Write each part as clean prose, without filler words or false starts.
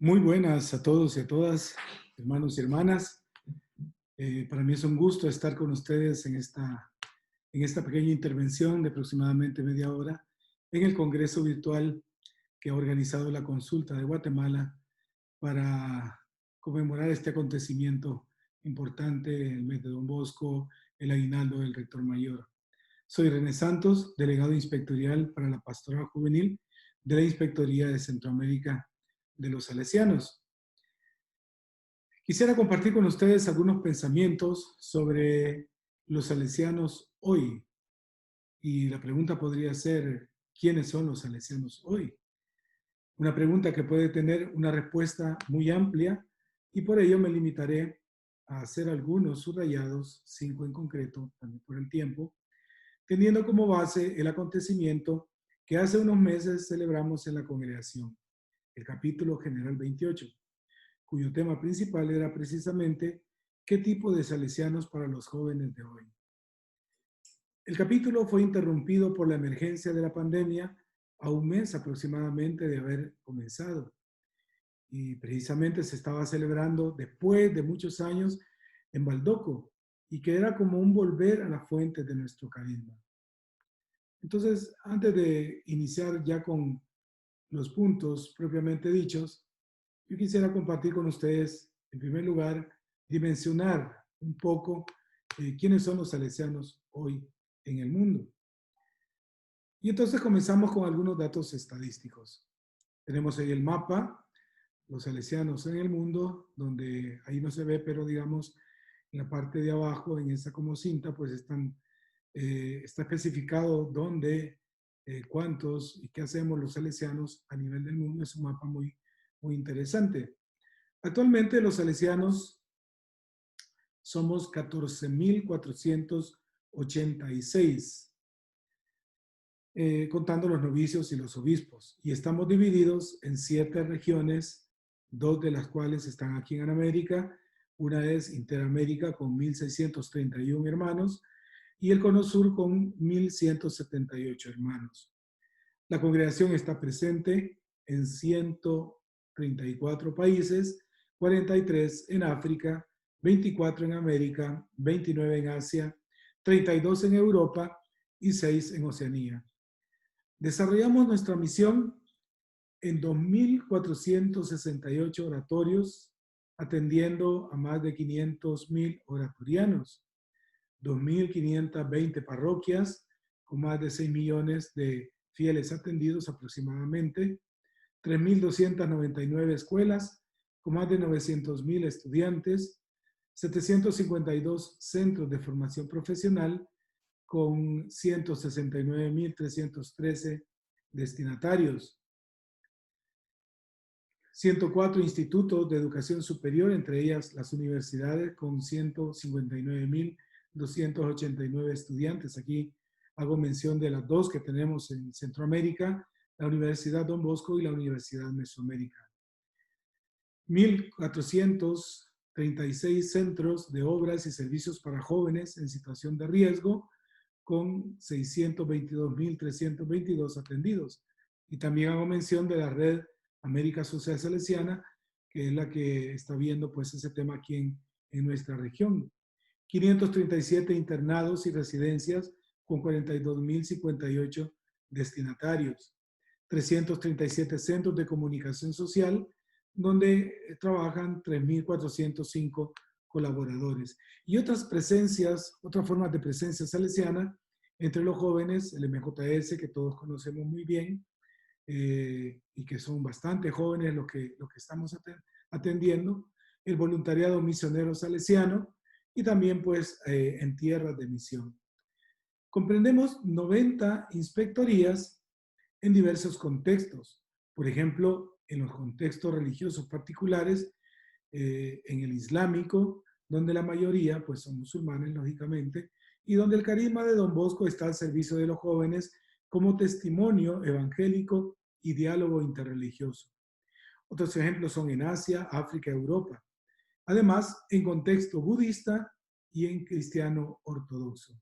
Muy buenas a todos y a todas, hermanos y hermanas. Para mí es un gusto estar con ustedes en esta pequeña intervención de aproximadamente media hora en el Congreso Virtual que ha organizado la Consulta de Guatemala para conmemorar este acontecimiento importante, el mes de Don Bosco, el aguinaldo del Rector Mayor. Soy René Santos, delegado inspectorial para la Pastoral Juvenil de la Inspectoría de Centroamérica de los Salesianos. Quisiera compartir con ustedes algunos pensamientos sobre los salesianos hoy. Y la pregunta podría ser, ¿quiénes son los salesianos hoy? Una pregunta que puede tener una respuesta muy amplia y por ello me limitaré a hacer algunos subrayados, 5 en concreto, también por el tiempo, teniendo como base el acontecimiento que hace unos meses celebramos en la congregación, el capítulo general 28. Cuyo tema principal era precisamente qué tipo de salesianos para los jóvenes de hoy. El capítulo fue interrumpido por la emergencia de la pandemia a un mes aproximadamente de haber comenzado. Y precisamente se estaba celebrando después de muchos años en Baldoco y que era como un volver a las fuentes de nuestro carisma. Entonces, antes de iniciar ya con los puntos propiamente dichos, yo quisiera compartir con ustedes, en primer lugar, dimensionar un poco quiénes son los salesianos hoy en el mundo. Y entonces comenzamos con algunos datos estadísticos. Tenemos ahí el mapa, los salesianos en el mundo, donde ahí no se ve, pero digamos, en la parte de abajo, en esa como cinta, pues está especificado dónde, cuántos y qué hacemos los salesianos a nivel del mundo. Es un mapa muy, muy interesante. Actualmente los salesianos somos 14,486, contando los novicios y los obispos. Y estamos divididos en 7 regiones, 2 de las cuales están aquí en América. Una es Interamérica con 1,631 hermanos y el Cono Sur con 1,178 hermanos. La congregación está presente en 134 países, 43 en África, 24 en América, 29 en Asia, 32 en Europa y 6 en Oceanía. Desarrollamos nuestra misión en 2,468 oratorios, atendiendo a más de 500,000 oratorianos, 2,520 parroquias con más de 6 millones de fieles atendidos aproximadamente, 3,299 escuelas con más de 900,000 estudiantes, 752 centros de formación profesional con 169,313 destinatarios, 104 institutos de educación superior, entre ellas las universidades con 159,289 estudiantes. Aquí hago mención de las 2 que tenemos en Centroamérica, la Universidad Don Bosco y la Universidad Mesoamérica. 1,436 centros de obras y servicios para jóvenes en situación de riesgo, con 622,322 atendidos. Y también hago mención de la red América Social Salesiana, que es la que está viendo pues ese tema aquí en nuestra región. 537 internados y residencias con 42,058 destinatarios. 337 centros de comunicación social, donde trabajan 3,405 colaboradores. Y otras presencias, otras formas de presencia salesiana entre los jóvenes, el MJS, que todos conocemos muy bien, y que son bastante jóvenes lo que estamos atendiendo, el voluntariado misionero salesiano y también pues en tierras de misión. Comprendemos 90 inspectorías en diversos contextos. Por ejemplo, en los contextos religiosos particulares, en el islámico, donde la mayoría pues son musulmanes, lógicamente, y donde el carisma de Don Bosco está al servicio de los jóvenes como testimonio evangélico y diálogo interreligioso. Otros ejemplos son en Asia, África, Europa. Además, en contexto budista y en cristiano ortodoxo.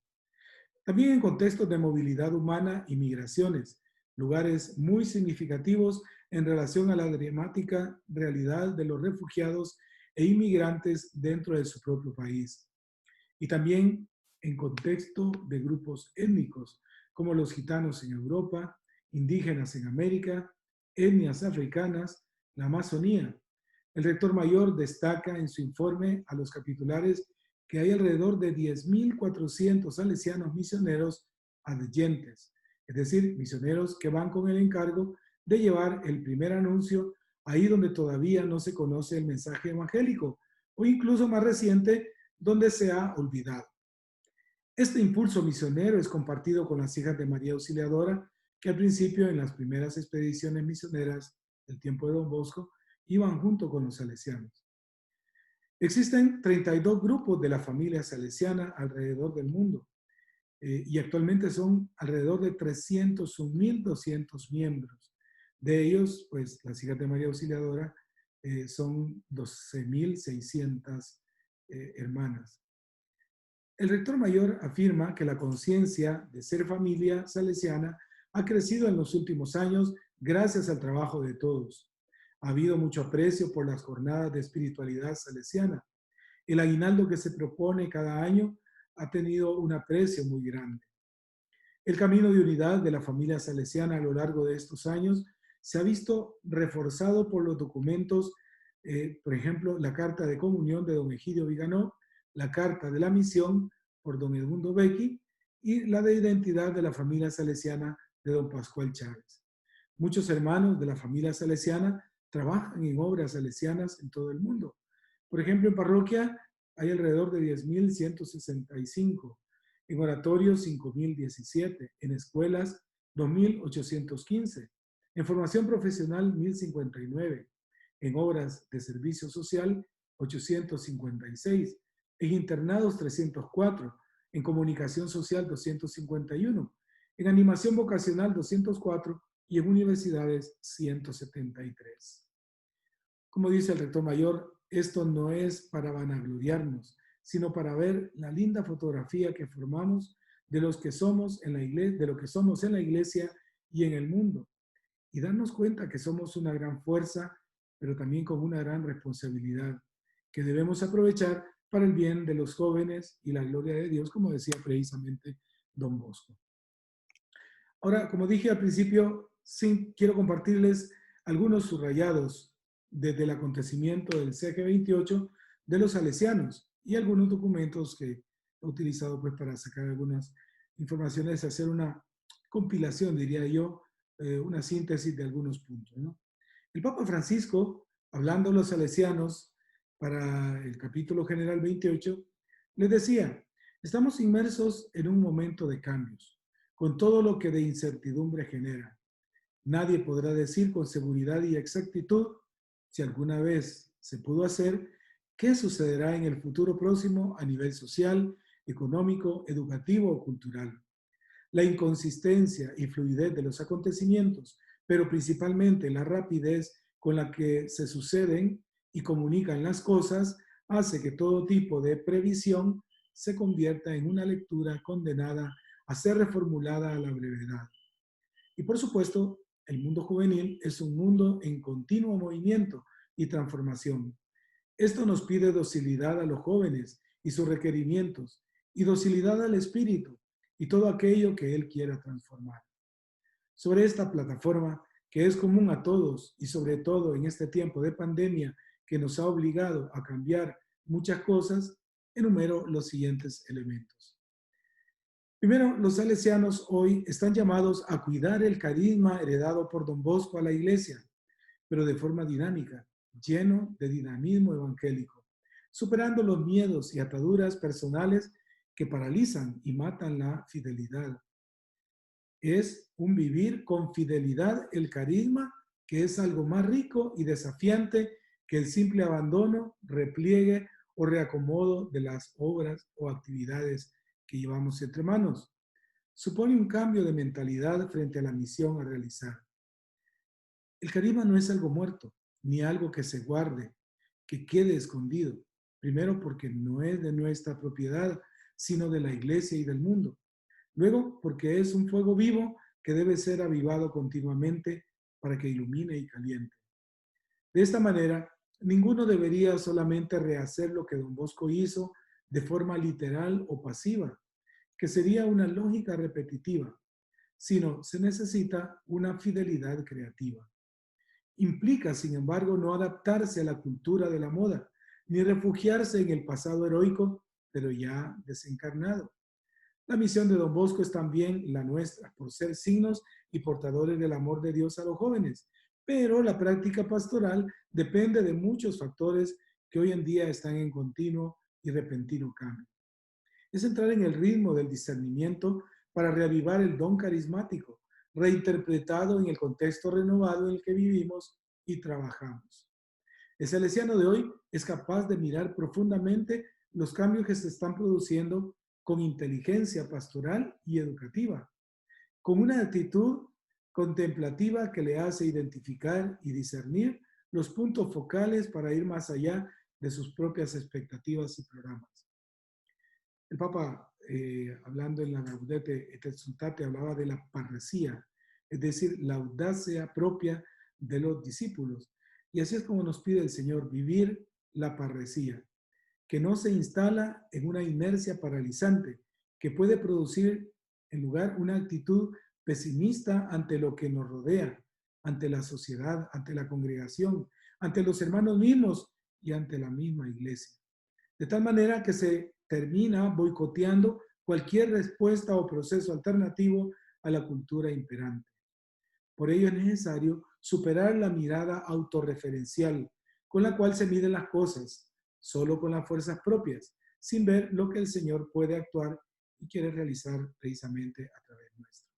También en contextos de movilidad humana y migraciones, lugares muy significativos en relación a la dramática realidad de los refugiados e inmigrantes dentro de su propio país. Y también en contexto de grupos étnicos, como los gitanos en Europa, indígenas en América, etnias africanas, la Amazonía. El rector mayor destaca en su informe a los capitulares que hay alrededor de 10.400 salesianos misioneros adyentes, es decir, misioneros que van con el encargo de llevar el primer anuncio ahí donde todavía no se conoce el mensaje evangélico, o incluso más reciente, donde se ha olvidado. Este impulso misionero es compartido con las hijas de María Auxiliadora, que al principio en las primeras expediciones misioneras del tiempo de Don Bosco iban junto con los salesianos. Existen 32 grupos de la familia salesiana alrededor del mundo y actualmente son alrededor de 301.200 miembros. De ellos, pues las hijas de María Auxiliadora son 12.600 hermanas. El rector mayor afirma que la conciencia de ser familia salesiana ha crecido en los últimos años gracias al trabajo de todos. Ha habido mucho aprecio por las jornadas de espiritualidad salesiana. El aguinaldo que se propone cada año ha tenido un aprecio muy grande. El camino de unidad de la familia salesiana a lo largo de estos años se ha visto reforzado por los documentos, por ejemplo, la Carta de Comunión de don Egidio Viganó, la Carta de la Misión por don Edmundo Becchi y la de identidad de la familia salesiana de don Pascual Chávez. Muchos hermanos de la familia salesiana trabajan en obras salesianas en todo el mundo. Por ejemplo, en parroquia hay alrededor de 10.165, en oratorios 5.017, en escuelas 2.815, en formación profesional 1.059, en obras de servicio social 856, en internados 304, en comunicación social 251, en animación vocacional 204 y en universidades 173. Como dice el rector mayor, esto no es para vanagloriarnos, sino para ver la linda fotografía que formamos de los que somos en la iglesia, de lo que somos en la iglesia y en el mundo, y darnos cuenta que somos una gran fuerza, pero también con una gran responsabilidad, que debemos aprovechar para el bien de los jóvenes y la gloria de Dios, como decía precisamente Don Bosco. Ahora, como dije al principio, sí, quiero compartirles algunos subrayados desde el acontecimiento del CG28 de los salesianos y algunos documentos que he utilizado pues, para sacar algunas informaciones, hacer una compilación, diría yo, una síntesis de algunos puntos, ¿no? El Papa Francisco, hablando a los salesianos para el capítulo general 28, les decía, estamos inmersos en un momento de cambios, con todo lo que de incertidumbre genera. Nadie podrá decir con seguridad y exactitud, si alguna vez se pudo hacer, qué sucederá en el futuro próximo a nivel social, económico, educativo o cultural. La inconsistencia y fluidez de los acontecimientos, pero principalmente la rapidez con la que se suceden y comunican las cosas, hace que todo tipo de previsión se convierta en una lectura condenada a ser reformulada a la brevedad. Y por supuesto, el mundo juvenil es un mundo en continuo movimiento y transformación. Esto nos pide docilidad a los jóvenes y sus requerimientos, y docilidad al espíritu y todo aquello que él quiera transformar. Sobre esta plataforma, que es común a todos y sobre todo en este tiempo de pandemia que nos ha obligado a cambiar muchas cosas, enumero los siguientes elementos. Primero, los salesianos hoy están llamados a cuidar el carisma heredado por Don Bosco a la iglesia, pero de forma dinámica, lleno de dinamismo evangélico, superando los miedos y ataduras personales que paralizan y matan la fidelidad. Es un vivir con fidelidad el carisma, que es algo más rico y desafiante que el simple abandono, repliegue o reacomodo de las obras o actividades que llevamos entre manos. Supone un cambio de mentalidad frente a la misión a realizar. El carisma no es algo muerto, ni algo que se guarde, que quede escondido. Primero porque no es de nuestra propiedad, sino de la iglesia y del mundo. Luego porque es un fuego vivo que debe ser avivado continuamente para que ilumine y caliente. De esta manera, ninguno debería solamente rehacer lo que don Bosco hizo de forma literal o pasiva, que sería una lógica repetitiva, sino se necesita una fidelidad creativa. Implica, sin embargo, no adaptarse a la cultura de la moda, ni refugiarse en el pasado heroico, pero ya desencarnado. La misión de don Bosco es también la nuestra, por ser signos y portadores del amor de Dios a los jóvenes, pero la práctica pastoral depende de muchos factores que hoy en día están en continuo y repentino cambio. Es entrar en el ritmo del discernimiento para reavivar el don carismático, reinterpretado en el contexto renovado en el que vivimos y trabajamos. El salesiano de hoy es capaz de mirar profundamente los cambios que se están produciendo con inteligencia pastoral y educativa, con una actitud contemplativa que le hace identificar y discernir los puntos focales para ir más allá de sus propias expectativas y programas. El Papa, hablando en la Gaudete et Exsultate, hablaba de la parresía, es decir, la audacia propia de los discípulos. Y así es como nos pide el Señor, vivir la parresía, que no se instala en una inercia paralizante, que puede producir en lugar una actitud pesimista ante lo que nos rodea, ante la sociedad, ante la congregación, ante los hermanos mismos y ante la misma iglesia. De tal manera que se termina boicoteando cualquier respuesta o proceso alternativo a la cultura imperante. Por ello es necesario superar la mirada autorreferencial con la cual se miden las cosas, solo con las fuerzas propias, sin ver lo que el Señor puede actuar y quiere realizar precisamente a través nuestro.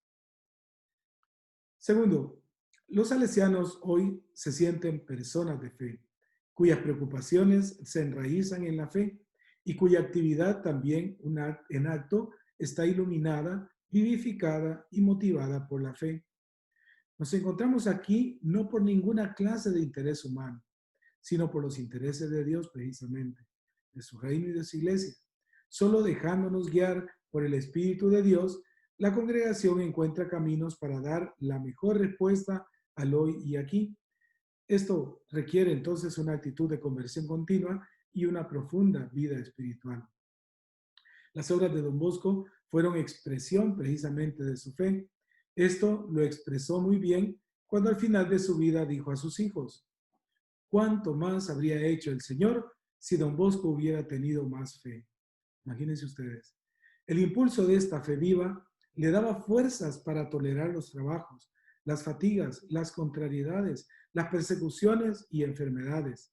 Segundo, los salesianos hoy se sienten personas de fe, cuyas preocupaciones se enraizan en la fe y cuya actividad también en acto está iluminada, vivificada y motivada por la fe. Nos encontramos aquí no por ninguna clase de interés humano, sino por los intereses de Dios precisamente, de su reino y de su iglesia. Solo dejándonos guiar por el Espíritu de Dios, la congregación encuentra caminos para dar la mejor respuesta al hoy y aquí. Esto requiere entonces una actitud de conversión continua y una profunda vida espiritual. Las obras de don Bosco fueron expresión precisamente de su fe. Esto lo expresó muy bien cuando al final de su vida dijo a sus hijos: ¿cuánto más habría hecho el Señor si don Bosco hubiera tenido más fe? Imagínense ustedes. El impulso de esta fe viva le daba fuerzas para tolerar los trabajos, las fatigas, las contrariedades, las persecuciones y enfermedades.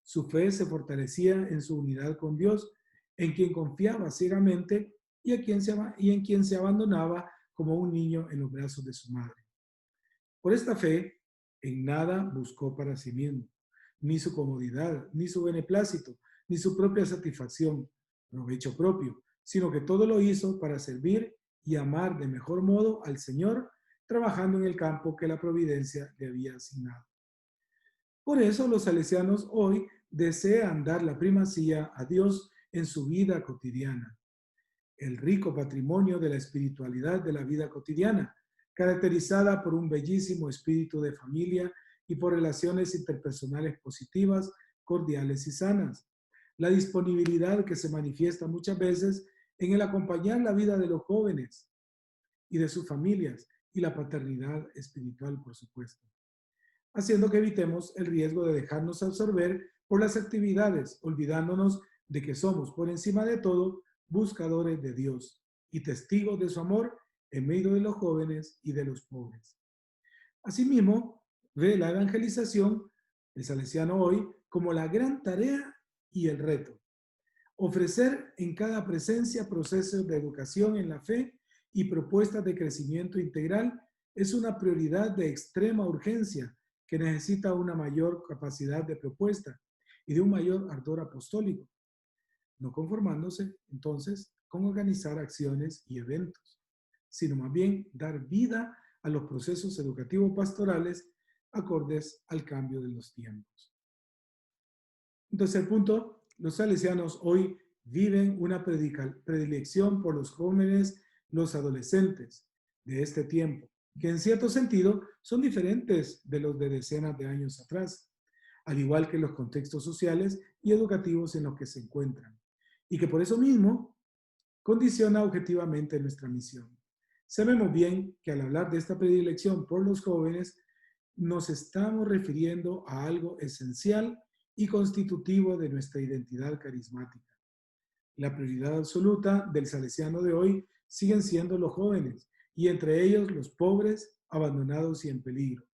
Su fe se fortalecía en su unidad con Dios, en quien confiaba ciegamente y en quien se abandonaba como un niño en los brazos de su madre. Por esta fe, en nada buscó para sí mismo, ni su comodidad, ni su beneplácito, ni su propia satisfacción, provecho propio, sino que todo lo hizo para servir y amar de mejor modo al Señor, trabajando en el campo que la providencia le había asignado. Por eso los salesianos hoy desean dar la primacía a Dios en su vida cotidiana, el rico patrimonio de la espiritualidad de la vida cotidiana, caracterizada por un bellísimo espíritu de familia y por relaciones interpersonales positivas, cordiales y sanas. La disponibilidad que se manifiesta muchas veces en el acompañar la vida de los jóvenes y de sus familias y la paternidad espiritual, por supuesto, haciendo que evitemos el riesgo de dejarnos absorber por las actividades, olvidándonos de que somos, por encima de todo, buscadores de Dios y testigos de su amor en medio de los jóvenes y de los pobres. Asimismo, ve la evangelización, el salesiano hoy, como la gran tarea y el reto. Ofrecer en cada presencia procesos de educación en la fe y propuestas de crecimiento integral es una prioridad de extrema urgencia que necesita una mayor capacidad de propuesta y de un mayor ardor apostólico, no conformándose entonces con organizar acciones y eventos, sino más bien dar vida a los procesos educativos pastorales acordes al cambio de los tiempos. En tercer punto, los salesianos hoy viven una predilección por los jóvenes, los adolescentes de este tiempo, que en cierto sentido son diferentes de los de decenas de años atrás, al igual que los contextos sociales y educativos en los que se encuentran, y que por eso mismo condiciona objetivamente nuestra misión. Sabemos bien que al hablar de esta predilección por los jóvenes, nos estamos refiriendo a algo esencial y constitutivo de nuestra identidad carismática. La prioridad absoluta del salesiano de hoy siguen siendo los jóvenes, y entre ellos los pobres, abandonados y en peligro.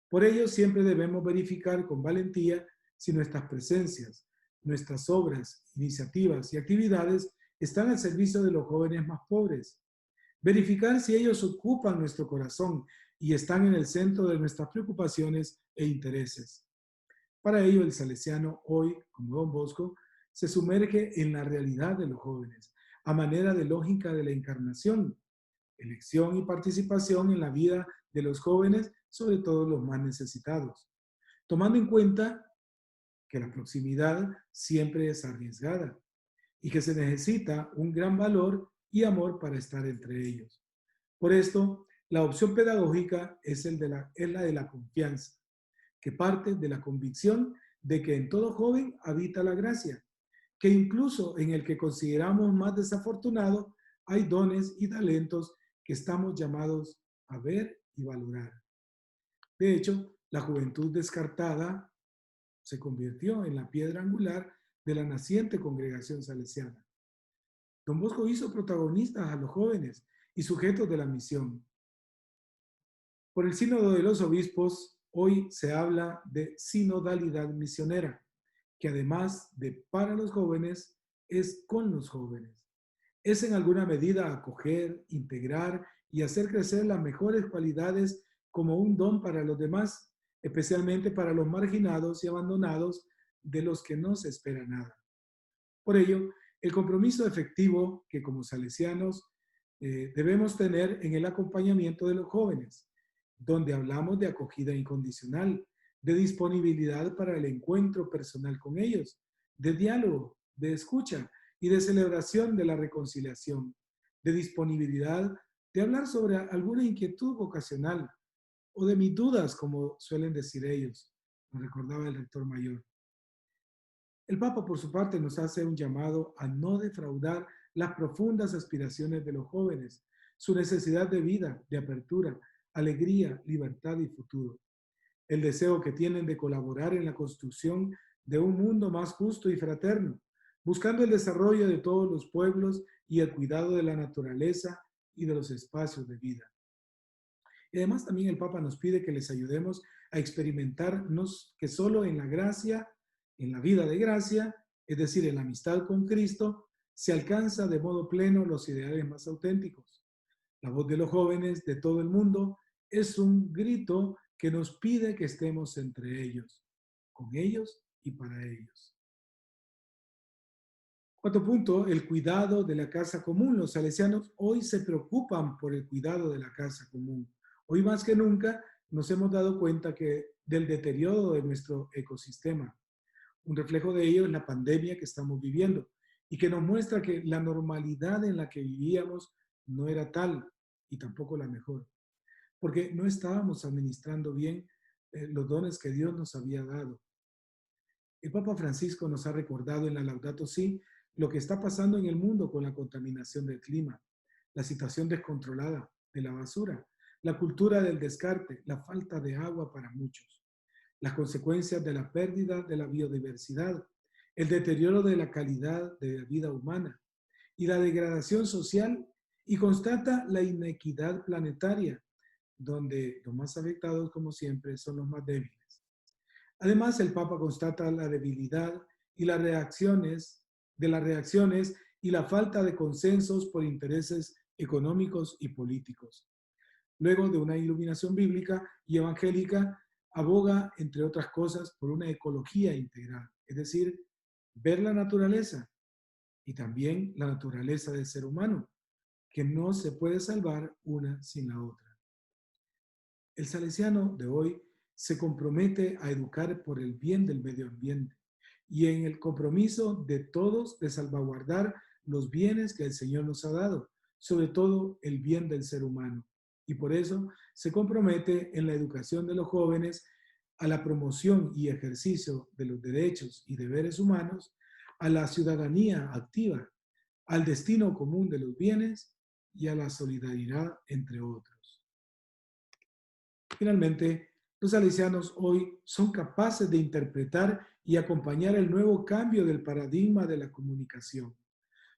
Por ello, siempre debemos verificar con valentía si nuestras presencias, nuestras obras, iniciativas y actividades están al servicio de los jóvenes más pobres. Verificar si ellos ocupan nuestro corazón y están en el centro de nuestras preocupaciones e intereses. Para ello, el salesiano hoy, como Don Bosco, se sumerge en la realidad de los jóvenes, a manera de lógica de la encarnación, elección y participación en la vida de los jóvenes, sobre todo los más necesitados, tomando en cuenta que la proximidad siempre es arriesgada y que se necesita un gran valor y amor para estar entre ellos. Por esto, la opción pedagógica es la de la confianza, que parte de la convicción de que en todo joven habita la gracia, que incluso en el que consideramos más desafortunado hay dones y talentos que estamos llamados a ver y valorar. De hecho, la juventud descartada se convirtió en la piedra angular de la naciente congregación salesiana. Don Bosco hizo protagonistas a los jóvenes y sujetos de la misión. Por el Sínodo de los Obispos, hoy se habla de sinodalidad misionera, que además de para los jóvenes, es con los jóvenes. Es en alguna medida acoger, integrar y hacer crecer las mejores cualidades como un don para los demás, especialmente para los marginados y abandonados de los que no se espera nada. Por ello, el compromiso efectivo que como salesianos debemos tener en el acompañamiento de los jóvenes, donde hablamos de acogida incondicional, de disponibilidad para el encuentro personal con ellos, de diálogo, de escucha y de celebración de la reconciliación, de disponibilidad de hablar sobre alguna inquietud vocacional o de mis dudas, como suelen decir ellos, nos recordaba el rector mayor. El Papa, por su parte, nos hace un llamado a no defraudar las profundas aspiraciones de los jóvenes, su necesidad de vida, de apertura, alegría, libertad y futuro. El deseo que tienen de colaborar en la construcción de un mundo más justo y fraterno, buscando el desarrollo de todos los pueblos y el cuidado de la naturaleza y de los espacios de vida. Y además también el Papa nos pide que les ayudemos a experimentarnos que solo en la gracia, en la vida de gracia, es decir, en la amistad con Cristo, se alcanza de modo pleno los ideales más auténticos. La voz de los jóvenes de todo el mundo es un grito que nos pide que estemos entre ellos, con ellos y para ellos. Cuarto punto, el cuidado de la casa común. Los salesianos hoy se preocupan por el cuidado de la casa común. Hoy más que nunca nos hemos dado cuenta que del deterioro de nuestro ecosistema. Un reflejo de ello es la pandemia que estamos viviendo y que nos muestra que la normalidad en la que vivíamos no era tal y tampoco la mejor, porque no estábamos administrando bien los dones que Dios nos había dado. El Papa Francisco nos ha recordado en la Laudato Si lo que está pasando en el mundo con la contaminación del clima, la situación descontrolada de la basura, la cultura del descarte, la falta de agua para muchos, las consecuencias de la pérdida de la biodiversidad, el deterioro de la calidad de la vida humana y la degradación social, y constata la inequidad planetaria, donde los más afectados, como siempre, son los más débiles. Además, el Papa constata la debilidad y las reacciones y la falta de consensos por intereses económicos y políticos. Luego de una iluminación bíblica y evangélica, aboga, entre otras cosas, por una ecología integral, es decir, ver la naturaleza y también la naturaleza del ser humano, que no se puede salvar una sin la otra. El salesiano de hoy se compromete a educar por el bien del medio ambiente y en el compromiso de todos de salvaguardar los bienes que el Señor nos ha dado, sobre todo el bien del ser humano. y por eso se compromete en la educación de los jóvenes a la promoción y ejercicio de los derechos y deberes humanos, a la ciudadanía activa, al destino común de los bienes y a la solidaridad, entre otros. Finalmente, los salesianos hoy son capaces de interpretar y acompañar el nuevo cambio del paradigma de la comunicación,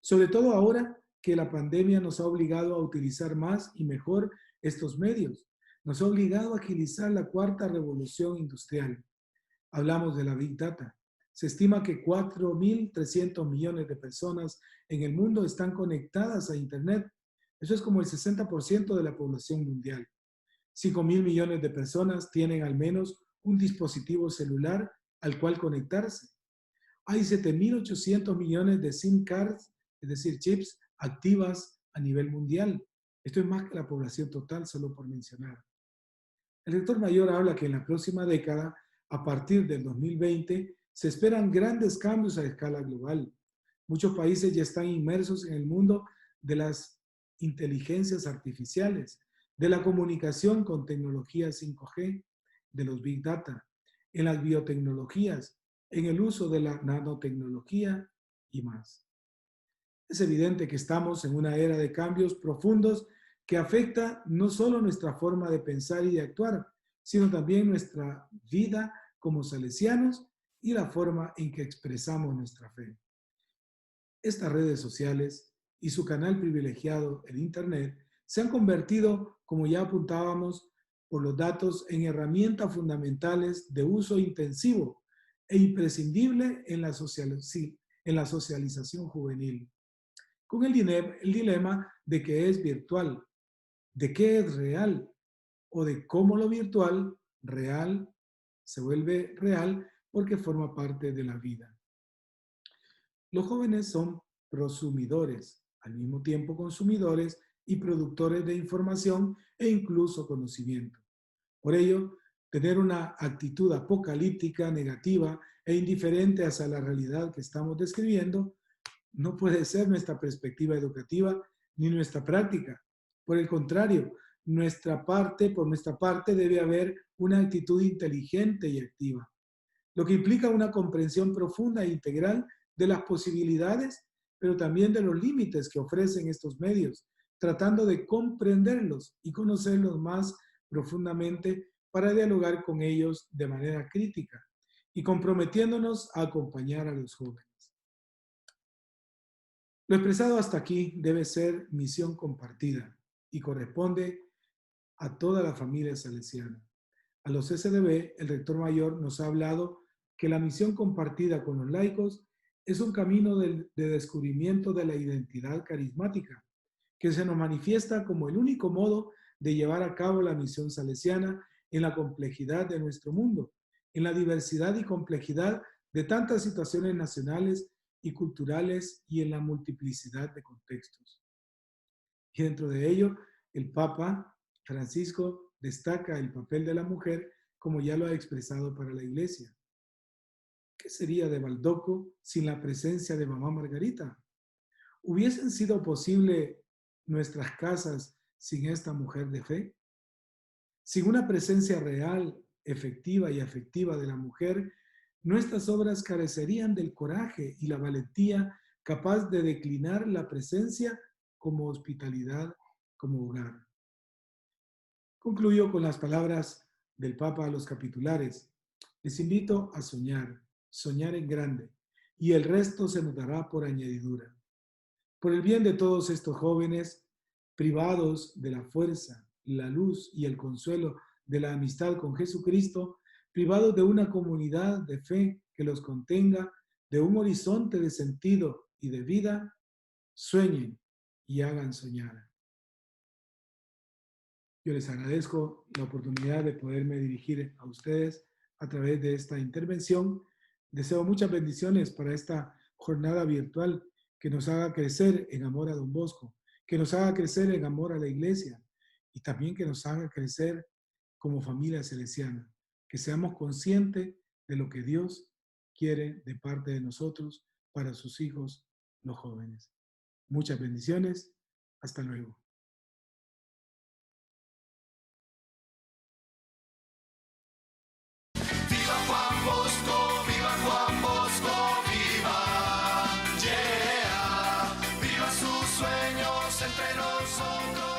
sobre todo ahora que la pandemia nos ha obligado a utilizar más y mejor estos medios, nos ha obligado a agilizar la cuarta revolución industrial. Hablamos de la Big Data. Se estima que 4.300 millones de personas en el mundo están conectadas a Internet. Eso es como el 60% de la población mundial. 5.000 millones de personas tienen al menos un dispositivo celular al cual conectarse. Hay 7.800 millones de SIM cards, es decir, chips activas a nivel mundial. Esto es más que la población total, solo por mencionar. El rector mayor habla que en la próxima década, a partir del 2020, se esperan grandes cambios a escala global. Muchos países ya están inmersos en el mundo de las inteligencias artificiales, de la comunicación con tecnología 5G, de los Big Data, en las biotecnologías, en el uso de la nanotecnología y más. Es evidente que estamos en una era de cambios profundos que afecta no solo nuestra forma de pensar y de actuar, sino también nuestra vida como salesianos y la forma en que expresamos nuestra fe. Estas redes sociales y su canal privilegiado, el Internet, se han convertido, como ya apuntábamos por los datos, en herramientas fundamentales de uso intensivo e imprescindible en la socialización juvenil, con el dilema de qué es virtual, de qué es real, o de cómo lo virtual, real, se vuelve real porque forma parte de la vida. Los jóvenes son prosumidores, al mismo tiempo consumidores y productores de información e incluso conocimiento. Por ello, tener una actitud apocalíptica, negativa e indiferente hacia la realidad que estamos describiendo no puede ser nuestra perspectiva educativa ni nuestra práctica. Por el contrario, por nuestra parte debe haber una actitud inteligente y activa, lo que implica una comprensión profunda e integral de las posibilidades, pero también de los límites que ofrecen estos medios, tratando de comprenderlos y conocerlos más profundamente para dialogar con ellos de manera crítica y comprometiéndonos a acompañar a los jóvenes. Lo expresado hasta aquí debe ser misión compartida y corresponde a toda la familia salesiana. A los SDB, el rector mayor nos ha hablado que la misión compartida con los laicos es un camino de descubrimiento de la identidad carismática, que se nos manifiesta como el único modo de llevar a cabo la misión salesiana en la complejidad de nuestro mundo, en la diversidad y complejidad de tantas situaciones nacionales y culturales y en la multiplicidad de contextos. Y dentro de ello, el Papa Francisco destaca el papel de la mujer como ya lo ha expresado para la Iglesia. ¿Qué sería de Baldoco sin la presencia de Mamá Margarita? ¿Hubiesen sido posible nuestras casas sin esta mujer de fe? Sin una presencia real, efectiva y afectiva de la mujer, nuestras obras carecerían del coraje y la valentía capaz de declinar la presencia como hospitalidad, como hogar. Concluyo con las palabras del Papa a los capitulares. Les invito a soñar, soñar en grande, y el resto se nos dará por añadidura. Por el bien de todos estos jóvenes, privados de la fuerza, la luz y el consuelo de la amistad con Jesucristo, privados de una comunidad de fe que los contenga, de un horizonte de sentido y de vida, sueñen y hagan soñar. Yo les agradezco la oportunidad de poderme dirigir a ustedes a través de esta intervención. Deseo muchas bendiciones para esta jornada virtual que nos haga crecer en amor a Don Bosco, que nos haga crecer en amor a la iglesia y también que nos haga crecer como familia salesiana, que seamos conscientes de lo que Dios quiere de parte de nosotros para sus hijos, los jóvenes. Muchas bendiciones. Hasta luego. entre nosotros.